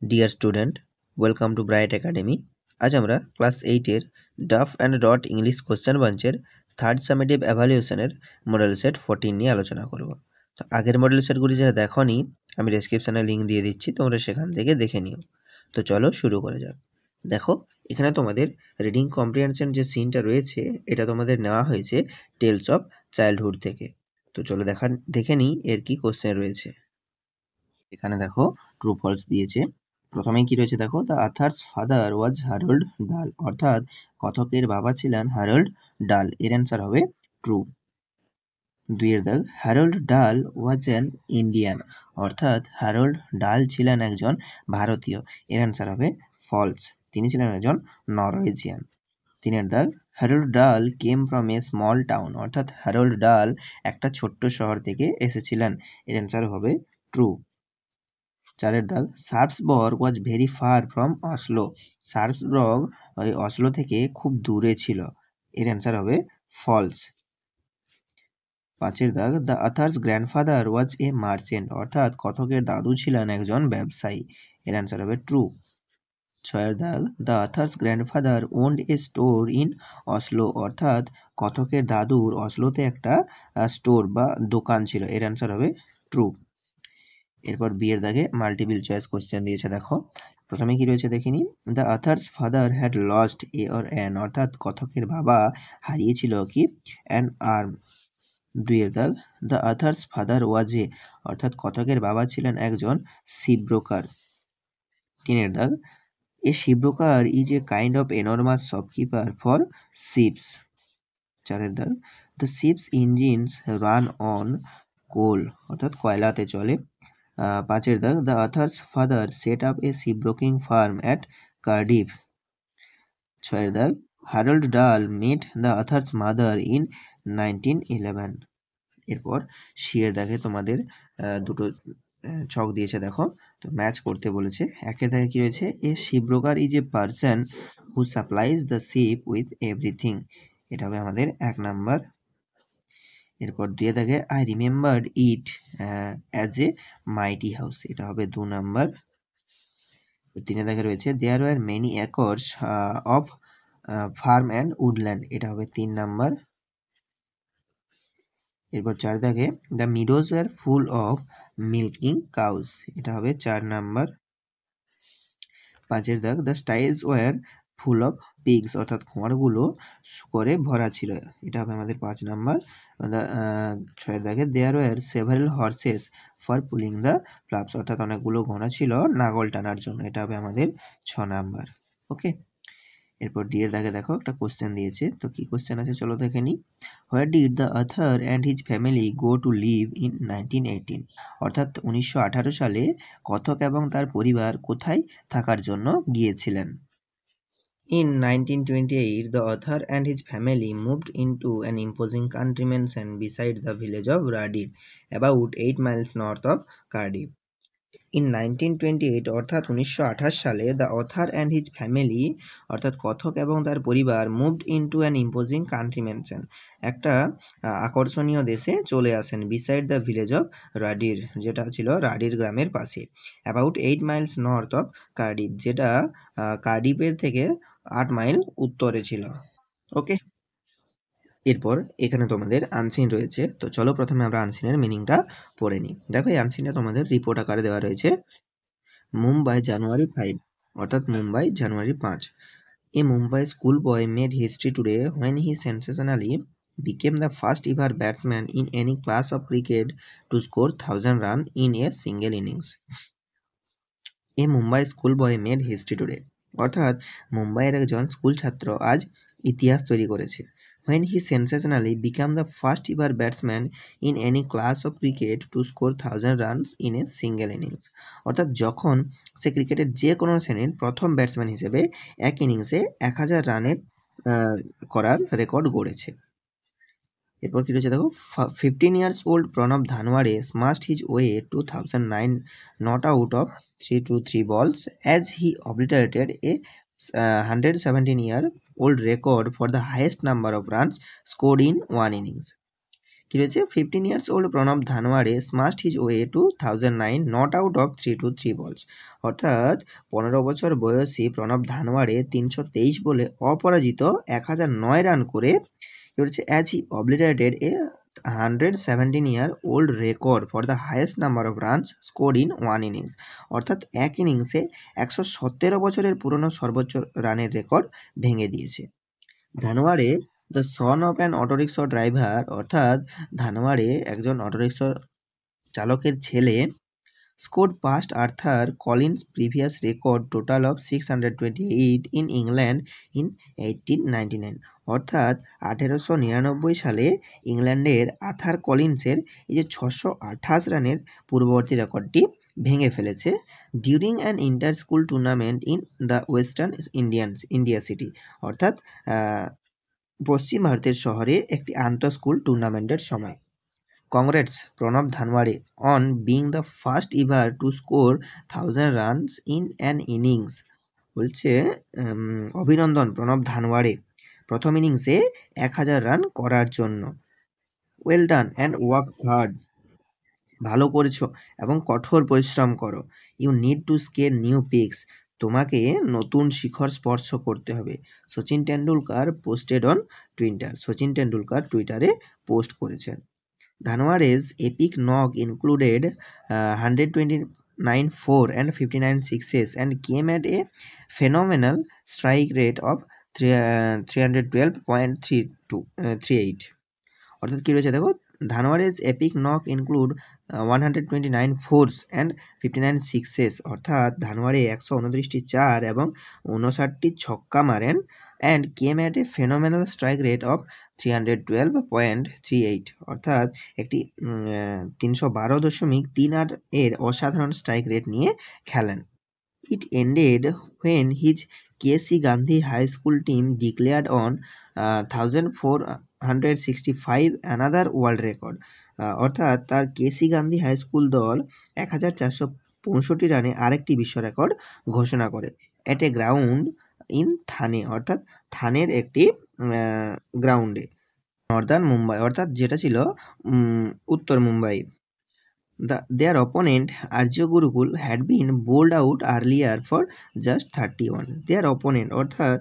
Deer student, welcome to Bright Academy. আজ আমরা class 8-এর Duff and Dot English question বাঞ্চের থার্ড সামেটিভ অ্যাভালিউশনের মডেল সেট 14 নিয়ে আলোচনা করব। তো আগের মডেল সেটগুলি যারা দেখোনি, আমি ডেসক্রিপশানে লিঙ্ক দিয়ে দিচ্ছি, তোমরা সেখান থেকে দেখে নিও। তো চলো শুরু করে যাক। দেখো, এখানে তোমাদের রিডিং কম্প্রিহেনশন যে সিনটা রয়েছে, এটা তোমাদের নেওয়া হয়েছে টেলস অফ চাইল্ডহুড থেকে। তো চলো দেখে নিই এর কি কোশ্চেন রয়েছে। এখানে দেখো ট্রু ফলস দিয়েছে। প্রথমেই কি রয়েছে দেখো, the author's father was Harold ডাল, অর্থাৎ কথকের বাবা ছিলেন হ্যারল্ড ডাল, এর অ্যান্সার হবে ট্রু। দুইয়ের দাগ, হ্যারল্ড ডাল ওয়াজ অ্যান ইন্ডিয়ান, অর্থাৎ হ্যারল্ড ডাল ছিলেন একজন ভারতীয়, এর অ্যান্সার হবে ফলস, তিনি ছিলেন একজন নরওয়েজিয়ান। তিনের দাগ, হ্যারল্ড ডাল came from a small town, অর্থাৎ হ্যারল্ড ডাল একটা ছোট্ট শহর থেকে এসেছিলেন, এর অ্যান্সার হবে ট্রু। চারের দাগ, Sarpsborg was very far from Oslo, Sarpsborg ওই অসলো থেকে খুব দূরে ছিল, এর অ্যান্সার হবে ফলস। পাঁচের দাগ, the author's grandfather was A merchant, অর্থাৎ কথকের দাদু ছিলেন একজন ব্যবসায়ী, এর অ্যান্সার হবে ট্রু। ছয়ের দাগ, the author's grandfather owned a store in Oslo, অর্থাৎ কথকের দাদুর অসলোতে একটা স্টোর বা দোকান ছিল, এর অ্যান্সার হবে ট্রু। এরপর বিয়ের দাগে মাল্টিপল চয়েস কোশ্চেন দিয়েছে। দেখো প্রথমে কি রয়েছে দেখিনি, the author's father had lost a or an, অর্থাৎ কথকের বাবা হারিয়েছিল কি অ্যান আর্ম। দুইয়ের দাগ, the author's father was a, অর্থাৎ কথকের বাবা ছিলেন একজন শিপ ব্রোকার। তিনের দাগ, a ship broker is a kind of enormous shopkeeper for ships. চারের দাগ, the ships engines run on coal, অর্থাৎ কয়লাতে চলে। পাঁচের দাগ, the author's father set up a ship broking firm at Cardiff. ছয়ের দাগ, হ্যারল্ড ডাল মেট দ্য আথার্স মাদার ইন 1911। এরপর সিয়ের দাগে তোমাদের দুটো ছক দিয়েছে, দেখো তো ম্যাচ করতে বলেছে। একের দাগে কি রয়েছে, a ship broker is a person who supplies the ship with everything, এটা হবে আমাদের 1 নাম্বার। এরপর দুয়ে দাগে, I remembered it as a mighty house, এটা হবে 2 নাম্বার। তিনে দাগে রয়েছে, there were many acres of farm and woodland, এটা হবে 3 নাম্বার। এরপর 4 দাগে, the meadows were full of milking cows, এটা হবে 4 নাম্বার। 5-এর দাগ, the sties were full of pigs, অর্থাৎ খড়গুলো করে ভরা ছিল, এটা হবে আমাদের 5 নাম্বার। 6-এর দাগে, there were several horses for pulling the ploughs, অর্থাৎ অনেকগুলো ঘোড়া ছিল নাগল টানার জন্য, এটা হবে আমাদের 6 নাম্বার। ওকে, এরপর ডি এর দাগে দেখো একটা কোশ্চেন দিয়েছে, তো কি কোশ্চেন আছে চলো দেখে নিই। Where did the author and his family go to live in 1918, অর্থাৎ 1918 সালে কথক এবং তার পরিবার কোথায় থাকার জন্য গিয়েছিলেন। In 1928, the author and his family moved into an imposing country mansion beside the village of Radir, about 8 miles north of Cardiff. In 1928, অর্থাৎ 1928 সালে, the author and his family, অর্থাৎ কথক এবং তার পরিবার, moved into an imposing country mansion, একটা আকর্ষণীয় দেশে চলে আসেন, বিসাইড দ্য ভিলেজ অফ রাডির, যেটা ছিল রাডির গ্রামের পাশে, about 8 Miles north of Cardiff, যেটা কার্ডিফের থেকে 8 মাইল উত্তরে ছিল। ওকে, এরপর এখানে তোমাদের আনসিন রয়েছে, তো চলো প্রথমে আমরা আনসিনের মিনিংটা পড়ে নিই। দেখো এই আনসিনটা তোমাদের রিপোর্ট আকারে দেওয়া রয়েছে। মুম্বাই জানুয়ারি 5, অর্থাৎ মুম্বাই জানুয়ারি 5, a Mumbai schoolboy made history today when he sensationally became the first ever batsman in any class of cricket to score 1000 runs in a single innings. A Mumbai schoolboy made history today, অর্থাৎ মুম্বাইয়ের একজন school ছাত্র আজ ইতিহাস তৈরি করেছে। when he sensationally became the first ever batsman in any class of cricket to score 1000 runs in a single innings, অর্থাৎ যখন সে ক্রিকেটের যে কোনো শ্রেণীর প্রথম ব্যাটসম্যান হিসেবে এক ইনিংসে 1000 রানের করার রেকর্ড গড়েছে। এরপর কি রয়েছে দেখো, 15 years old Pranav ধানওয়ারে smashed his way to 1009 not out of 323 balls as he obliterated a 117-year old record for the highest number of runs scored in one innings. কি রয়েছে, 15 years old Pranav Dhanawade smashed his way to 1009 not out of 3 balls. অর্থাৎ 15 বছর বয়সী প্রণব ধানওয়ারে 323 বলে অপরাজিত 1009 run করে কি হচ্ছে, as he obliterated a 117-year-old record for the highest number of runs scored in one innings। অর্থাৎ এক ইনিংসে 117 বছরের পুরনো সর্বোচ্চ রানের রেকর্ড ভেঙে দিয়েছে। Dhanawade the son of an autorickshaw driver, অর্থাৎ ধানওয়ারে একজন অটোরিক্সা চালকের ছেলে, scored past Arthur Collins' previous record total of 628 in England in 1899। অর্থাৎ 1899 সালে ইংল্যান্ডের আর্থার কলিন্সের এই যে 628 রানের পূর্ববর্তী রেকর্ডটি ভেঙে ফেলেছে during an inter school tournament in the western India city. অর্থাৎ পশ্চিম ভারতের শহরে একটি আন্তঃ স্কুল টুর্নামেন্টের সময়। Congrats Pranav Dhanwade on being the first ever to score 1000 runs in an innings। বলছে অভিনন্দন প্রণব ধানওয়ারে প্রথম ইনিংসে 1000 রান করার জন্য। Well done and work hard, ভালো করেছো এবং কঠোর পরিশ্রম করো। You need to scale new peaks, তোমাকে নতুন শিখর স্পর্শ করতে হবে। Sachin Tendulkar posted on Twitter, Sachin Tendulkar টুইটারে পোস্ট করেছেন। Dhanwade's epic knock included 129 4 and 59 sixes and came at a phenomenal strike rate of 312.38। অর্থাৎ কী রয়েছে দেখো, Dhanawade's epic knock include 129 fours and 59 sixes, অর্থাৎ ধানওয়ারে 129টি চার এবং 59টি ছক্কা মারেন, and came at a phenomenal strike rate of 312.38, অর্থাৎ একটি 312.38 এর অসাধারণ স্ট্রাইক রেট নিয়ে খেলেন। It ended when his KC Gandhi High School team declared on 1465 another world record। অর্থাৎ তার কেসি গান্ধী হাই স্কুল দল 1465 রানে আরেকটি বিশ্ব রেকর্ড ঘোষণা করে। এট এ গ্রাউন্ড ইন থানে, অর্থাৎ থানের একটি গ্রাউন্ডে, নর্দার্ন মুম্বাই, অর্থাৎ যেটা ছিল উত্তর Mumbai. Their opponent Arya Gurukul had been bowled out earlier for just 31। Their opponent অর্থাৎ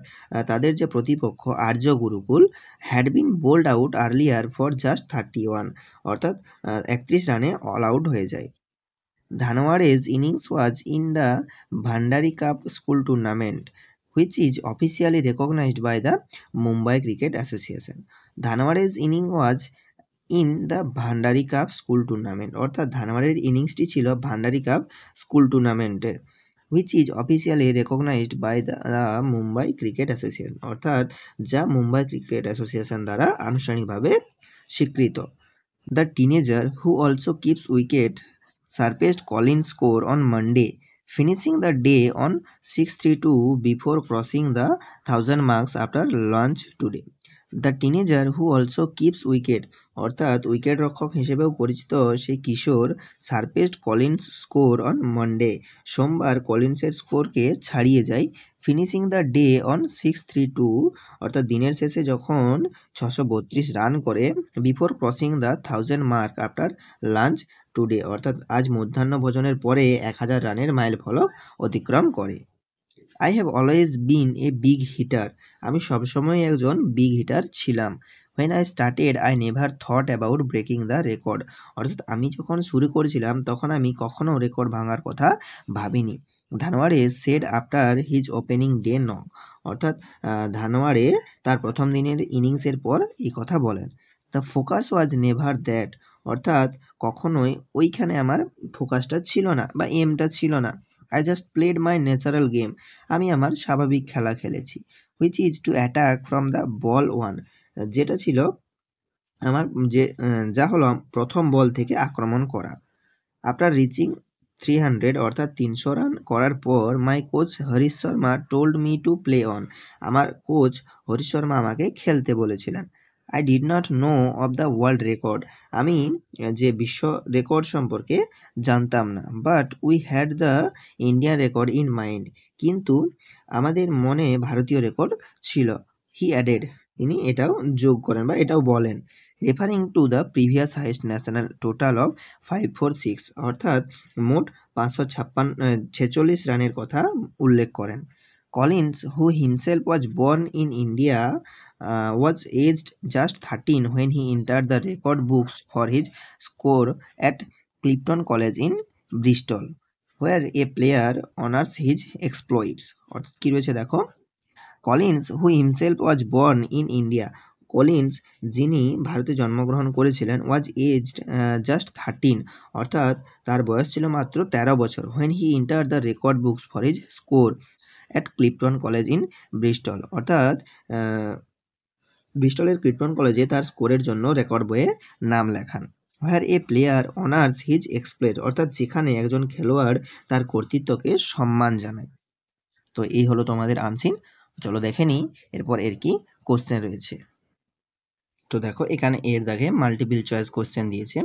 তাদের যে প্রতিপক্ষ আর্য Gurukul had been bowled out earlier for just 31, অর্থাৎ 31 রানে অল আউট হয়ে যায়। Dhanwade's innings was in the Bhandari Cup School Tournament, which is officially recognized by the Mumbai Cricket Association। Dhanwade's innings was in the Bhandari cup school tournament, অর্থাৎ ধানওয়ারের ইনিংসটি ছিল Bhandari cup school টুর্নামেন্টের, which is officially recognised by the Mumbai cricket association, অর্থাৎ যা Mumbai cricket association দ্বারা আনুষ্ঠানিকভাবে স্বীকৃত। The teenager who also keeps wicket surpassed Collins score on Monday, finishing the day on 632 before crossing the 1000 marks after lunch today। The teenager who also keeps wicket, অর্থাৎ wicket রক্ষক হিসেবেও পরিচিত সেই কিশোর সারপেস্ট Collins score on Monday, সোমবার কলিন্সের স্কোরকে ছাড়িয়ে যায়। Finishing the day on 632, অর্থাৎ দিনের শেষে যখন 632 রান করে, before crossing the 1000 mark after lunch today, অর্থাৎ আজ মধ্যাহ্ন ভোজনের পরে 1000 রানের মাইল ফলক অতিক্রম করে। I have always been a big hitter, আমি সবসময় একজন বিগ হিটার ছিলাম। When I started, I never thought about breaking the record। অর্থাৎ আমি যখন শুরু করেছিলাম তখন আমি কখনো রেকর্ড ভাঙার কথা ভাবিনি। Dhanawade said after his opening day knock, অর্থাৎ ধানওয়ারে তার প্রথম দিনের ইনিংসের পর এই কথা বলেন। The focus was never that, অর্থাৎ কখনোই ওইখানে আমার ফোকাসটা ছিল না বা এমটা ছিল না। I just played my natural game, আমি আমার স্বাভাবিক খেলা খেলেছি। Which is to attack from the ball one, যেটা ছিল আমার যা হলো প্রথম বল থেকে আক্রমণ করা। আফটার রিচিং 300, অর্থাৎ 300 রান করার পর, my coach Harish Sharma told me to play on, আমার কোচ হরিশ শর্মা আমাকে খেলতে বলেছিলেন। I did not know of the world record, আমি যে বিশ্ব রেকর্ড সম্পর্কে জানতাম না। But we had the Indian record in mind, কিন্তু আমাদের মনে ভারতীয় রেকর্ড ছিল। হি অ্যাডেড, তিনি এটাও যোগ করেন বা এটাও বলেন। Referring to the previous highest national total of 546, অর্থাৎ মোট 546 রানের কথা উল্লেখ করেন। Collins, who himself was born in India, was aged just 13 when he entered the record books for his score at Clifton College in Bristol, where a player honors his exploits. অর্থাৎ কি রয়েছে দেখো, Collins, who himself was born in India, Collins যিনি ভারতে জন্মগ্রহণ করেছিলেন, ওয়াজ aged just 13, অর্থাৎ তার বয়স ছিল মাত্র 13 বছর, when he entered the record books for his score at Clifton College in Bristol, অর্থাৎ ব্রিস্টলের ক্লিফটন কলেজে তার স্কোরের জন্য রেকর্ড বইয়ে নাম লেখান। হোয়ার এ প্লেয়ার অনার্স হিজ এক্সপ্লেট, অর্থাৎ যেখানে একজন খেলোয়াড় তার কর্তৃত্বকে সম্মান জানায়। তো এই হলো তোমাদের আনসিন। চলো দেখে নিই এরপর এর কি কোশ্চেন রয়েছে। তো দেখো এখানে এর দাগে মাল্টিপল চয়েস কোশ্চেন দিয়েছে।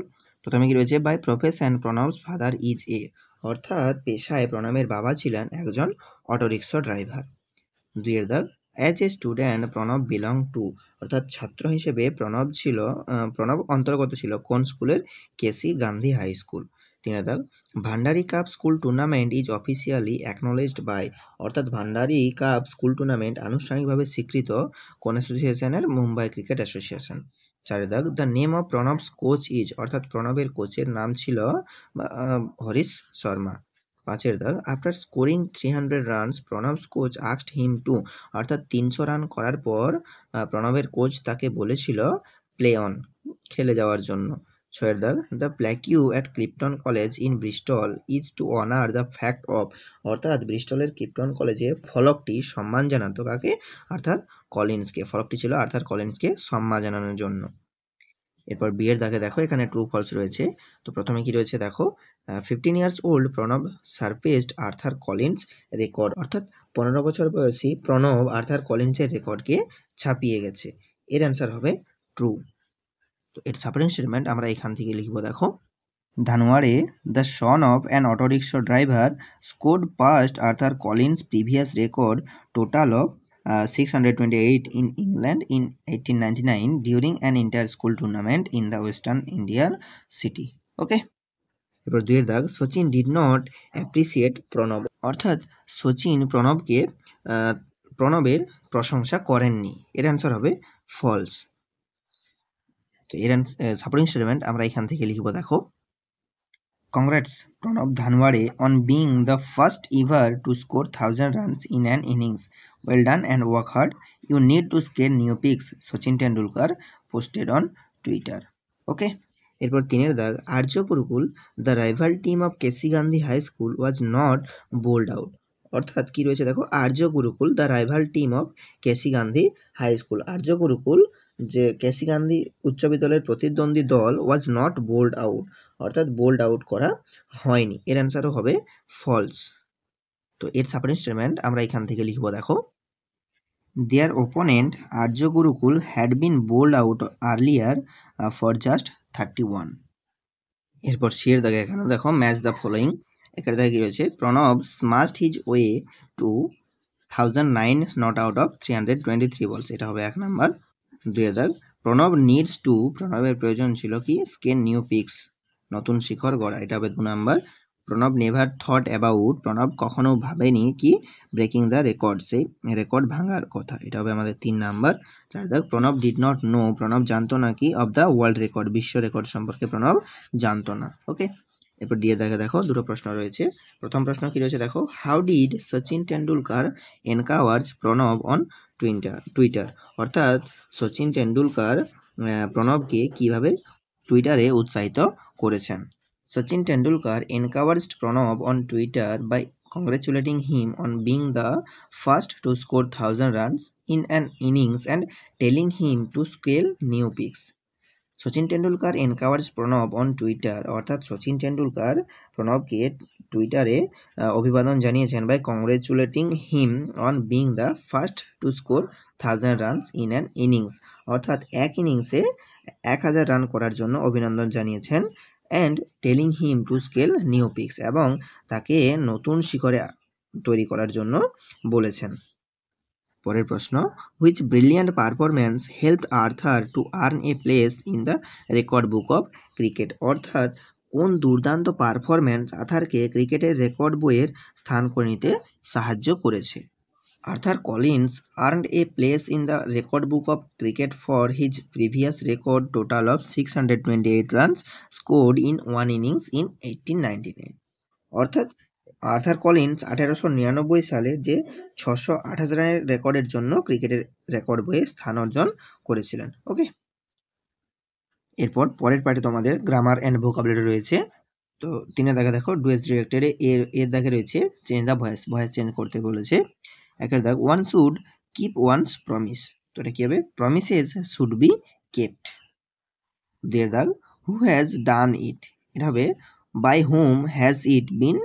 প্রথমে কি রয়েছে, by profession Pranav's father is a, অর্থাৎ পেশায় প্রণবের বাবা ছিলেন একজন অটোরিক্সা ড্রাইভার। দুইয়ের দাগ, as a student Pranab belong to, অর্থাৎ ছাত্র হিসেবে প্রণব অন্তর্গত ছিল কোন স্কুলের, কেসি গান্ধী হাই স্কুল। তিনের দাগ, Bhandari cup school tournament is officially acknowledged by, অর্থাৎ ভান্ডারি কাপ স্কুল টুর্নামেন্ট আনুষ্ঠানিকভাবে স্বীকৃত কোন অ্যাসোসিয়েশনের, মুম্বাই ক্রিকেট অ্যাসোসিয়েশন। চারের দাগ, the name of Pranav's coach is, অর্থাৎ প্রণবের কোচের নাম ছিল হরিশ শর্মা। পাঁচের দাগ, after scoring 300 runs Pranav's coach asked him to, অর্থাৎ 300 রান করার পর প্রণবের কোচ তাকে বলেছিল প্লে অন, খেলে যাওয়ার জন্য। ছয়ের দাগ, the plaque at Clifton college in Bristol is to honour the fact of, অর্থাৎ ব্রিস্টলের ক্লিফটন কলেজে ফলকটি সম্মান জানাতো কাকে, অর্থাৎ কলিন্সকে, ফলকটি ছিল অর্থাৎ কলিন্সকে সম্মান জানানোর জন্য। এরপর বিয়ের দাগে দেখো এখানে ট্রু ফলস রয়েছে। তো প্রথমে কি রয়েছে দেখো, 15 years old Pranav surpassed Arthur Collins record, অর্থাৎ 15 বছর বয়সী প্রণব আর্থার কলিন্সের রেকর্ডকে ছাপিয়ে গেছে। এর অ্যান্সার হবে ট্রু। তো এর সাপোর্টিং স্টেটমেন্ট আমরা এখান থেকে লিখবো দেখো, Dhanawade the son of an autorickshaw driver scored past Arthur Collins previous record total of 628 in England in 1899 during an inter-school tournament in the Western Indian city. ওকে, এবার দুইয়ের দাগ, Sachin did not appreciate Pranab, অর্থাৎ সচিন প্রণবের প্রশংসা করেননি। এর অ্যান্সার হবে ফলস। তো এর সাপোর্টিং স্টেটমেন্ট আমরা এখান থেকে লিখবো দেখো, Congrats Pranav Dhanwade on being the first ever to score 1000 runs in an innings. Well done and work hard. You need to scale new peaks. Sachin Tendulkar posted on Twitter. Okay. এরপর তিনের দাগ, Arya Gurukul the rival team of KC Gandhi high school was not bowled out, অর্থাৎ কি রয়েছে দেখো, Arya Gurukul the rival team of KC Gandhi high school, Arya Gurukul যে KC Gandhi উচ্চ বিদ্যালয়ের প্রতিদ্বন্দ্বী দল ওয়াজ নট বোল্ড আউট, অর্থাৎ বোল্ড আউট করা হয়নি। এর অ্যান্সারও হবে ফলস। তো এর সাপোর্টিং স্টেটমেন্ট আমরা এখান থেকে লিখবো দেখো, their opponent Arya Gurukul had been bowled out earlier for just 31। এরপর শের দাগে এখানে দেখো, ম্যাচ দ্য ফলোয়িং, এখানে দেখে কি রয়েছে, Pranav smashed his way to 1009 not out off 323 balls, এটা হবে 1 নাম্বার। 2 দাগ, প্রণব নিডস টু, প্রণবের প্রয়োজন ছিল কি, স্কেল নিউ পিক্স, নতুন শিখর গড়া, এটা হবে 2 number. Pranab never thought about, Pranab কখনো ভাবেনি কি, ব্রেকিং দ্য রেকর্ড, সেই রেকর্ড ভাঙার কথা, এটা হবে আমাদের 3 নাম্বার। 4 দাগ, Pranab did not no, Pranab জানতো না কি, অফ দ্য ওয়ার্ল্ড রেকর্ড, বিশ্ব রেকর্ড সম্পর্কে প্রণব জানতো না। ওকে, এরপর দিয়ে দেখো দুটো প্রশ্ন রয়েছে। প্রথম প্রশ্ন কি রয়েছে দেখো, how did Sachin Tendulkar encourage Pranav on Twitter, অর্থাৎ সচিন টেন্ডুলকার প্রণবকে কিভাবে টুইটারে উৎসাহিত করেছেন। Sachin Tendulkar encouraged Pranav on Twitter by congratulating him on being the first to score 1000 runs in an innings and telling him to scale new peaks. Sachin Tendulkar encourage Pranav on Twitter, অর্থাৎ সচিন টেন্ডুলকার প্রণবকে টুইটারে অভিবাদন জানিয়েছেন by congratulating him on being the first to score 1000 runs in an innings, অর্থাৎ এক ইনিংসে 1000 run করার জন্য অভিনন্দন জানিয়েছেন, and telling him to scale new peaks, এবং তাকে নতুন শিখরে তৈরি করার জন্য বলেছেন। পরের প্রশ্ন, which brilliant performance helped Arthur to earn a place in the record book of cricket? অর্থাৎ কোন দুর্দান্ত পারফরম্যান্স আর্থারকে ক্রিকেটের রেকর্ড বইয়ের স্থান করে নিতে সাহায্য করেছে? Arthur Collins earned a place in the record book of cricket for his previous record total of 628 runs scored in one innings in 1899. অর্থাৎ আর্থার কলিন্স 1899 সালে যে 628 রানের রেকর্ডের জন্য ক্রিকেটের রেকর্ড বইয়ে স্থান অর্জন করেছিলেন। ওকে, এরপর পরের পার্টে তোমাদের গ্রামার অ্যান্ড ভোকাবুলারি রয়েছে। তো 3 দেখো ডুয়েস ডিরেক্টরে এর দাগে রয়েছে চেঞ্জ দ্য ভয়েস চেঞ্জ করতে বলেছে। 1 দাগ one should keep one's promise, তো এটা কি হবে? Promises should be kept. 2 দাগ হু হ্যাজ ডান ইট, এটা হবে by whom has it been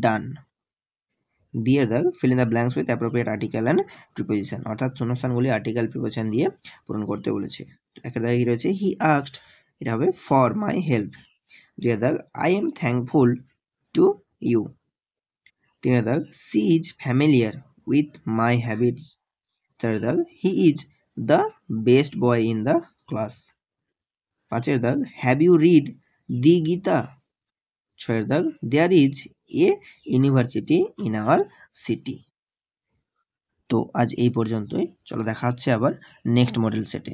done. B এর দাগ fill in the blanks with appropriate article and preposition, অর্থাৎ শূন্যস্থানগুলি আর্টিকেল প্রিপোজিশন দিয়ে পূরণ করতে বলেছে। 1 দাগে কি রয়েছে? হি আস্কড, এটা হবে ফর মাই হেল্প। 2 দাগ I am thankful to you. 3 দাগ she is familiar with my habits. 4 দাগ he is the best boy in the class. 5 দাগ have you read the Gita. 6 দাগ there is a university in our city. তো আজ এই পর্যন্তই, চলো দেখা হচ্ছে আবার নেক্সট মডেল সেটে।